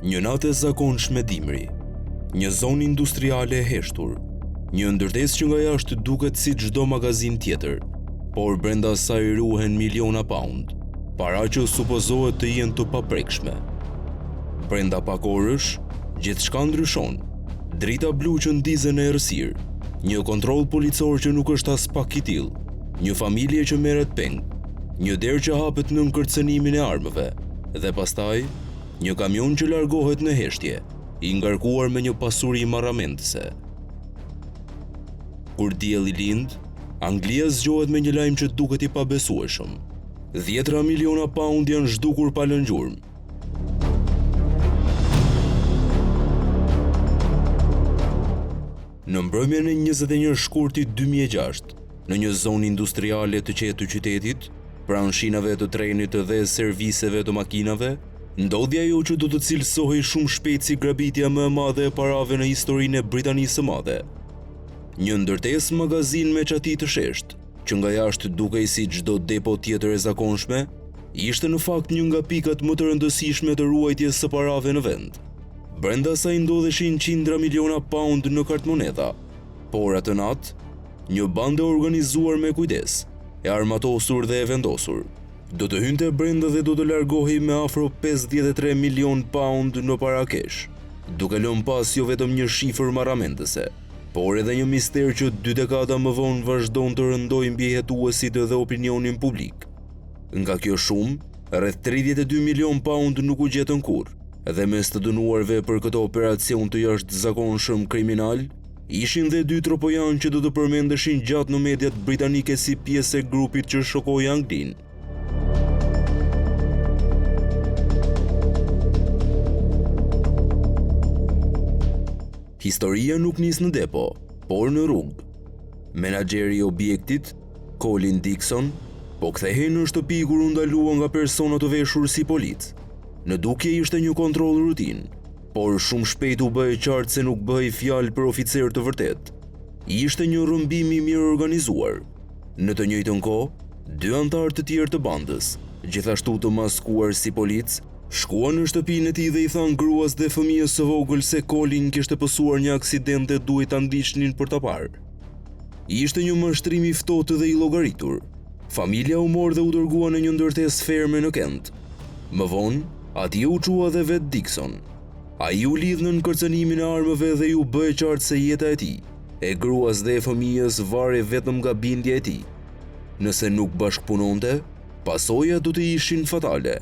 Një natë e zakonshme dimri, një zonë industriale e heshtur, një ndërtesë që nga jashtë duket si çdo magazin tjetër, por brenda saj ruhen miliona pound, para që supozohet të jenë të paprekshme. Brenda pak orësh, gjithçka ndryshon. Drita blu që ndizen në errësirë, një kontroll policor që nuk është as pak i tillë, një familje që merret peng, një derë që hapet nën kërcënimin e armëve, dhe pastaj një kamion që largohet në heshtje, i ngarkuar me një pasuri marramendëse. Kur dielli lind, Anglia zgjohet me një lajm që duket i pabesueshëm. 10 miliona pound janë zhdukur pa lënë gjurmë. Në mbrëmjen e 21 shkurtit 2006, në një zonë industriale të qetë të qytetit, pranë shinave të trenit dhe serviseve të makinave, ndodhi ajo që do të cilësohej shumë shpejt si grabitja më e madhe e parave në historinë e Britanisë së Madhe. Një ndërtesë magazin me çati të sheshtë, që nga jashtë dukej si çdo depo tjetër e zakonshme, ishte në fakt një nga pikat më të rëndësishme të ruajtjes së parave në vend. Brenda saj ndodheshin qindra miliona pound në kartmoneta, por atë natë, një bande organizuar me kujdes, e armatosur dhe e vendosur, do të hynte brenda dhe do të largohej me afro 53 milion pound në para kesh, duke lënë pas jo vetëm një shifër marramendëse, por edhe një mister që 2 dekada më vonë vazhdon të rëndojë mbi hetuesit dhe opinionin publik. Nga kjo shumë, rreth 32 milion pound nuk u gjetën kurrë, dhe mes të dënuarve për këtë operacion të jashtëzakonshëm kriminal, ishin dhe 2 tropojanë që do të përmendeshin gjatë në mediat britanike si pjesë e grupit që shokoi Anglinë. Historia nuk nis në depo, por në rrugë. Menaxheri i objektit, Colin Dixon, po kthehej në shtëpi kur u ndalua nga persona të veshur si polic. Në dukje ishte një kontroll rutin, por shumë shpejt u bëhe qartë se nuk bëhej fjalë për oficer të vërtet. Ishte një rrëmbim i mirë organizuar. Në të njëjtën kohë, 2 antarë të tjerë të bandës, gjithashtu të maskuar si polic, shkuan në shtëpinë e tij dhe i thanë gruas dhe fëmijës së vogël se Colin kishte pësuar një aksident dhe duhej ta ndiqnin për ta parë. Ishte një mashtrim i ftohtë dhe i llogaritur. Familja u mor dhe u dërgua në një ndërtesë ferme në Kent. Më vonë, atje u çua dhe vet Dixon. Ai u lidh në kërcënimin e armëve dhe ju bëhe qartë se jeta e tij, e gruas dhe e fëmijës vare vetëm nga bindja e tij. Nëse nuk bashkëpunonte, pasojat do të ishin fatale.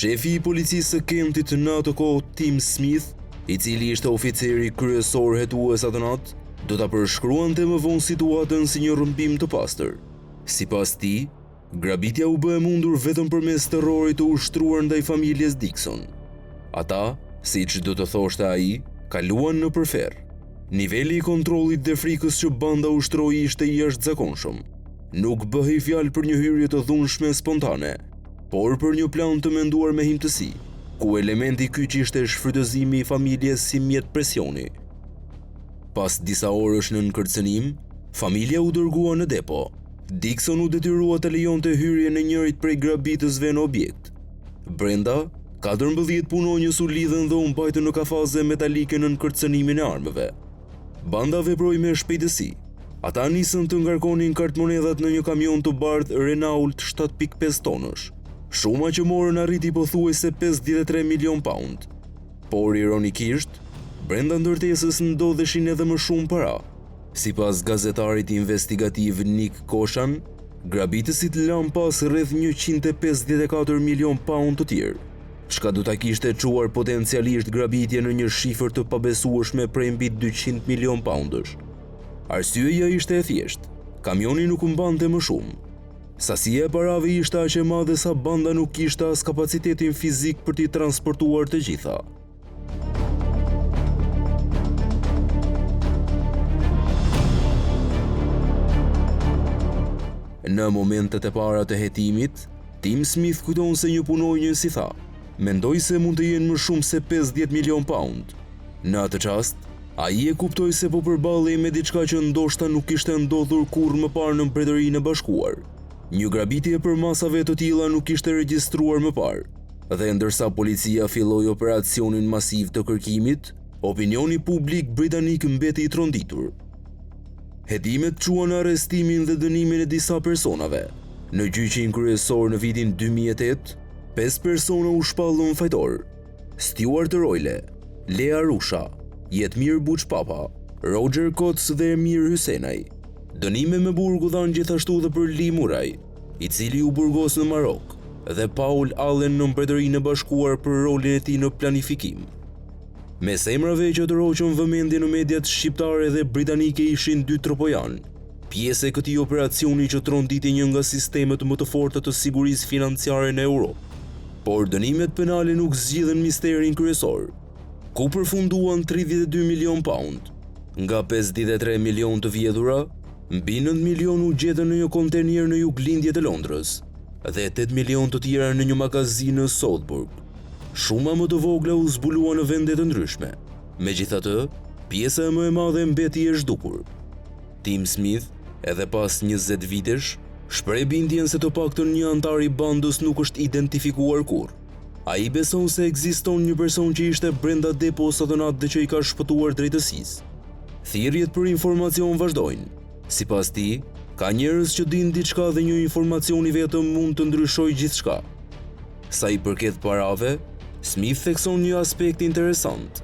Shefi i policisë së Kentit në atë kohë, Tim Smith, i cili ishte oficeri kryesor hetues atë natë, do ta përshkruante më vonë situatën si një rrëmbim të pastër. Sipas tij, grabitja u bë e mundur vetëm përmes terrorit të ushtruar ndaj familjes Dixon. Ata, siç do të thoshte ai, kaluan në përferr. Niveli i kontrollit dhe frikës që banda ushtroi ishte i jashtëzakonshëm. Nuk bëhej fjalë për një hyrje të dhunshme spontane, por për një plan të menduar me himtësi, ku elementi kyç ishte shfrytëzimi i familjes si mjet presioni. Pas disa orësh në kërcënim, familja u dërgua në depo. Dixon u detyrua të lejonte hyrjen e njërit prej grabitësve në objekt. Brenda, 14 punonjës u lidhen dhe u mbajtën në kafaze metalike në kërcënimin e armëve. Banda veproi me shpejtësi. Ata nisën të ngarkonin kartmonedhat në një kamion të bardhë Renault 7.5 tonësh. Shuma që morën arriti pothuajse 53 milion pound. Por ironikisht, brenda ndërtesës ndodheshin edhe më shumë para. Sipas gazetarit investigativ Nick Koshan, grabitësit lanë pas rreth 154 milion pound të tjerë, çka do ta kishte çuar potencialisht grabitje në një shifër të pabesueshme prej mbi 200 milion poundësh. Arsyeja ishte e thjeshtë, kamioni nuk mbante më shumë. Sasia e parave ishte aq e madhe sa banda nuk kishte as kapacitetin fizik për t'i transportuar të gjitha. Në momentet e para të hetimit, Tim Smith kujton se një punonjës si tha, mendoj se mund të jenë më shumë se 50 milion pound. Në atë çast, Ai e kuptoi se po përballej me diçka që ndoshta nuk kishte ndodhur kurrë më parë në Mbretërinë e Bashkuar. Një grabitje për masave të tilla nuk ishte regjistruar më parë, dhe ndërsa policia filloi operacionin masiv të kërkimit, opinioni publik britanik mbeti i tronditur. Hetimet quan arrestimin dhe dënimin e disa personave. Në gjyqin kryesor në vitin 2008, 5 persona u shpallën fajtor: Stuart Royle, Lea Rusha, Jetmir Buçpapa, Roger Coates dhe Emir Hysenaj. Dënime me burg u dhanë gjithashtu dhe për Lee Murray, i cili u burgos në Marok, dhe Paul Allen në Mbretërinë e Bashkuar për rolin e tij në planifikim. Mes emrave që të roqën vëmendje në mediat shqiptare dhe britanike ishin 2 tropojan, pjesë e këtij operacioni që tronditi një nga sistemet më të forta të sigurisë financiare në Europë. Por dënimet penale nuk zgjidhen misterin kryesor, ku përfunduan 32 milion pound. Nga 53 milion të vjedhura, mbi 9 milion u gjetën në një kontenier në juglindje të Londrës dhe 8 milion të tjera në një magazinë në Southburg. Shuma më të vogla u zbulua në vende të ndryshme. Megjithatë, pjesa më e madhe mbeti e zhdukur. Tim Smith, edhe pas 20 vitesh, shpreh bindjen se të paktën një antar i bandës nuk është identifikuar kurrë. Ai beson se ekziston një person që ishte brenda depos së natë dhe që i ka shpëtuar drejtësisë. Thirrjet për informacion vazhdojnë. Sipas tij, ka njerëz që dinë diçka dhe një informacion i vetëm mund të ndryshojë gjithçka. Sa i përket parave, Smith thekson një aspekt interesant.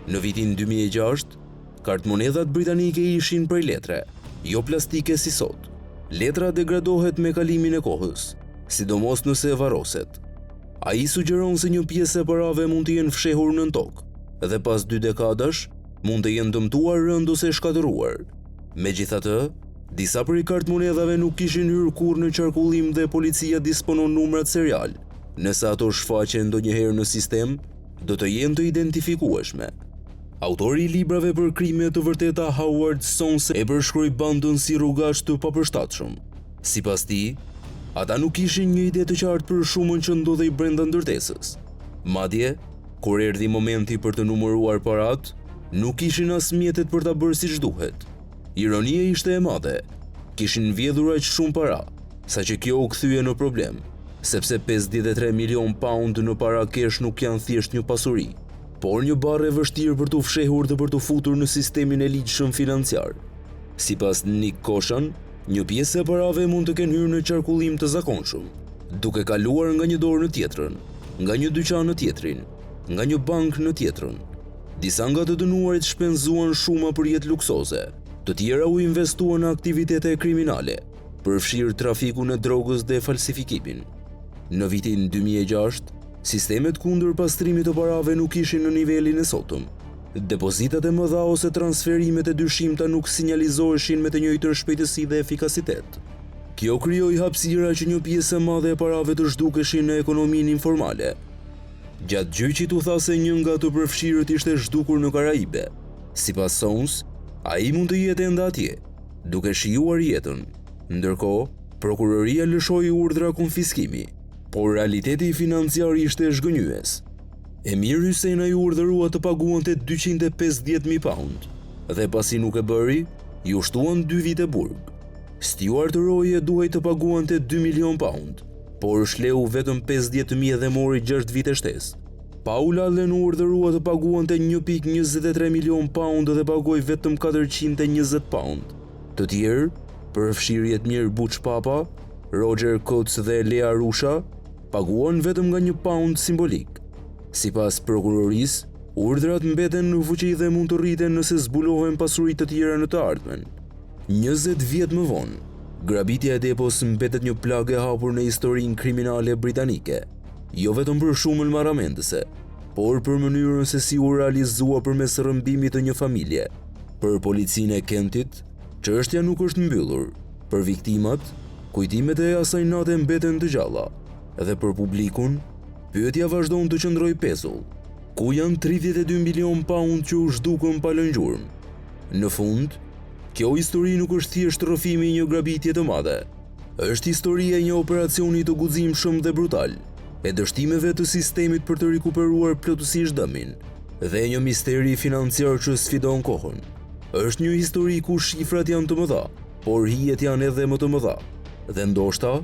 Në vitin 2006, kartmonedhat britanike ishin prej letre, jo plastike si sot. Letra degradohet me kalimin e kohës, sidomos nëse e varroset. Ai sugjeron se një pjesë e parave mund të jenë fshehur nën tokë dhe pas 2 dekadash mund të jenë dëmtuar rënd ose shkatëruar. Megjithatë, disa prej kartmonedhave nuk kishin hyrë kurrë në qarkullim dhe policia disponon numrat serial. Nëse ato shfaqen ndonjëherë në sistem, do të jenë të identifikueshme. Autori i librave për krime të vërteta Howard Sonse e përshkroi bandën si rrugaç të papërshtatshëm. Sipas tij, ata nuk kishin një ide të qartë për shumën që ndodhej brenda ndërtesës. Madje, kur erdhi momenti për të numëruar parat, nuk kishin as mjetet për ta bërë siç duhet. Ironia ishte e madhe. Kishin vjedhur aq shumë para, saqë kjo u kthye në problem, sepse 53 milion pound në para kesh nuk janë thjesht një pasuri, por një barre vështirë për të fshehur dhe për të futur në sistemin e ligjshëm financiar. Sipas Nick Koshan, një pjesë e parave mund të kenë hyrë në qarkullim të zakonshëm, duke kaluar nga një dorë në tjetrën, nga një dyqan në tjetrin, nga një bank në tjetrën. Disa nga të dënuarit shpenzuan shuma për jetë luksoze, të tjera u investuan në aktivitete kriminale, përfshirë trafikun e drogës dhe falsifikimin. Në vitin 2006, sistemet kundër pastrimit të parave nuk ishin në nivelin e sotëm. Depozitat e mëdha ose transferimet e dyshimta nuk sinjalizoheshin me të njëjtën shpejtësi dhe efikasitet. Kjo krijoi hapësira që një pjesë e madhe e parave të zhdukeshin në ekonominë informale. Gjatë gjyqit u tha se një nga të përfshirët ishte zhdukur në Karaibe. Sipas Sons, ai mund të jetë ende atje, duke shijuar jetën. Ndërkohë, prokuroria lëshoi urdhra konfiskimi, por realiteti financiar ishte zhgënjyes. Emir Hysenaj u urdhërua të paguante 250.000 pound, dhe pasi nuk e bëri, ju shtuan 2 vite burg. Stuart Roye duhej të paguante 2 milion pound, por shleu vetëm 50.000 dhe mori 6 vite shtesë. Paul Allen u urdhërua të paguante 1.23 milion pound dhe pagoi vetëm 420 pound. Të tjerë, përfshirë Jetmir Buçpapa, Roger Coates dhe Lea Rusha, paguan vetëm nga 1 pound simbolik. Sipas prokurorisë, urdhrat mbeten në fuqi dhe mund të rriten nëse zbulohen pasuri të tjera në të ardhmen. 20 vjet më vonë, grabitja e depos mbetet një plagë e hapur në historinë kriminale britanike, jo vetëm për shumën marramendëse, por për mënyrën se si u realizua përmes rrëmbimit të një familje. Për policinë e Kentit, çështja nuk është mbyllur. Për viktimat, kujtimet e asaj nate mbeten të gjalla, dhe për publikun, pyetja vazhdon të qëndrojë pezull. Ku janë 32 milion pound që u zhdukën pa lënë gjurmë? Në fund, kjo histori nuk është thjesht rrëfimi i një grabitje të madhe. Është historia e një operacioni të guximshëm dhe brutal, e dështimeve të sistemit për të rikuperuar plotësisht dëmin, dhe një misteri financiar që sfidon kohën. Është një histori ku shifrat janë të mëdha, por hijet janë edhe më të mëdha. Dhe ndoshta,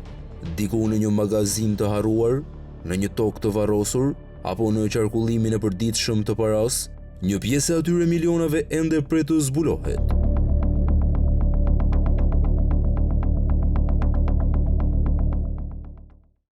diku në një magazin të harruar, në një tokë të varrosur, apo në qarkullimin e përditshëm të paras, një pjesë e atyre milionave ende pret të zbulohet.